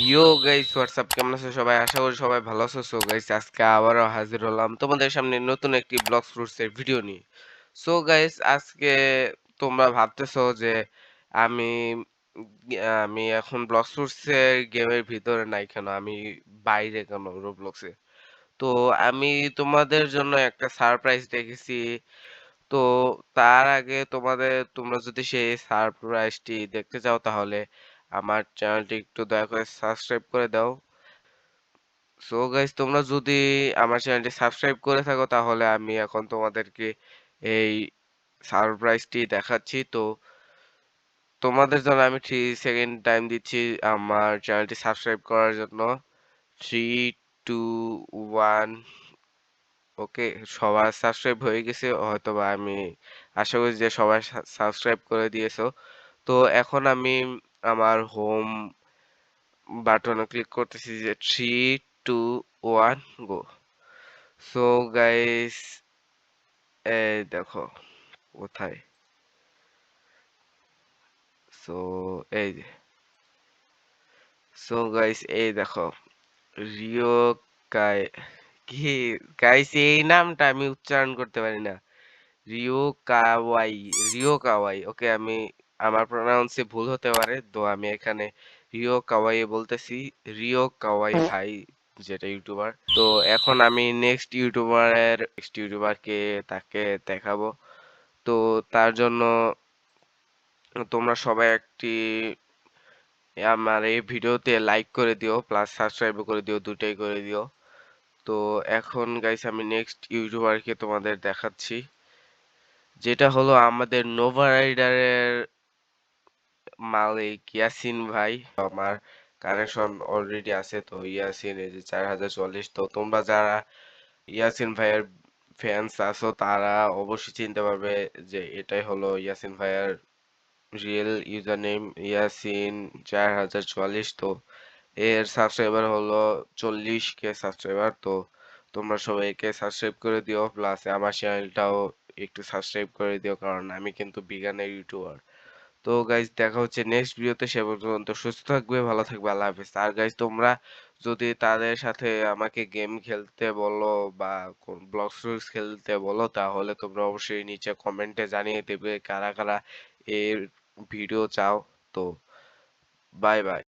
ইয়ো guys WhatsApp, কেমন আছো সবাই? আশা করি সবাই ভালো আছো। সো গাইস, আজকে আবারও হাজির হলাম তোমাদের সামনে নতুন একটি ব্লগস ফ্রুটস এর ভিডিও নিয়ে। সো গাইস, আজকে তোমরা ভাবতেছো যে আমি আমি এখন ব্লগস ফ্রুটস এর গেমের ভিতরে নাই কেন, আমি বাইরে কেন রোবলক্সে। তো আমি তোমাদের জন্য একটা সারপ্রাইজ রেখেছি। তো তার আগে তোমরা যদি সেই সারপ্রাইজটি দেখতে চাও, তাহলে আমার চ্যানেলটি একটু দয়া করে সাবস্ক্রাইব করে দাও। সো গাইস, তোমরা যদি আমার চ্যানেলটি সাবস্ক্রাইব করে থাকো, তাহলে আমি এখন তোমাদেরকে এই সারপ্রাইজটি দেখাচ্ছি। তো তোমাদের জন্য আমি 3 সেকেন্ড টাইম দিচ্ছি আমার চ্যানেলটি সাবস্ক্রাইব করার জন্য। 3, 2, 1। ওকে, সবার সাবস্ক্রাইব হয়ে গেছে হয়তোবা, আমি আশা করি যে সবাই সাবস্ক্রাইব করে দিয়েছো। তো এখন আমি আমার হোম বাটনে ক্লিক করতেছি যে 3, 2, 1 গো। সো গাইস, এই দেখো কোথায়। সো এই যে, সো গাইস এই দেখো, রিও কাই কি গাইস, এই নামটা আমি উচ্চারণ করতে পারি না। Rio Kawai, Rio Kawai. Okay, আমার প্রোনাউন্সে ভুল হতে পারে, তো আমি এখানে রিও কাওয়াই বলতেছি। রিও কাওয়াই ভাই, যেটা ইউটিউবার। তো এখন আমি নেক্সট ইউটিউবারকে তাকে দেখাবো। তো তার জন্য তোমরা সবাই আমার এই ভিডিওতে লাইক করে দিও, প্লাস সাবস্ক্রাইবও করে দিও, দুটাই করে দিও। তো এখন গাইস, আমি নেক্সট ইউটিউবারকে তোমাদের দেখাচ্ছি, যেটা হলো আমাদের নোভা রাইডারের মালিক ইয়াসিন ভাই। আমার কানেকশন অলরেডি আছে, তো ইয়াসিন এই যে 4044। তো তোমরা যারা ইয়াসিন ভাইয়ের ফ্যান্স আছো, তারা অবশ্যই চিনতে পারবে যে এটাই হলো ইয়াসিন ভাইয়ের রিয়েল ইউজার নেম, ইয়াসিন 4044। তো এর সাবস্ক্রাইবার হলো 40K সাবস্ক্রাইবার। তো তোমরা সবাইকে সাবস্ক্রাইব করে দিও, প্লাস আমার চ্যানেলটাও একটু সাবস্ক্রাইব করে দিও, কারণ আমি কিন্তু বিজ্ঞানের ইউটিউবার। তো গাইজ, দেখা হচ্ছে নেক্সট ভিডিওতে। সে পর্যন্ত সুস্থ থাকবে, ভালো থাকবে, আল্লাহ হাফেজ। আর গাইজ, তোমরা যদি তাদের সাথে আমাকে গেম খেলতে বলো বা কোন ব্লক রুলস খেলতে বলো, তাহলে তোমরা অবশ্যই নিচে কমেন্টে জানিয়ে দেবে কারা কারা এর ভিডিও চাও। তো বাই বাই।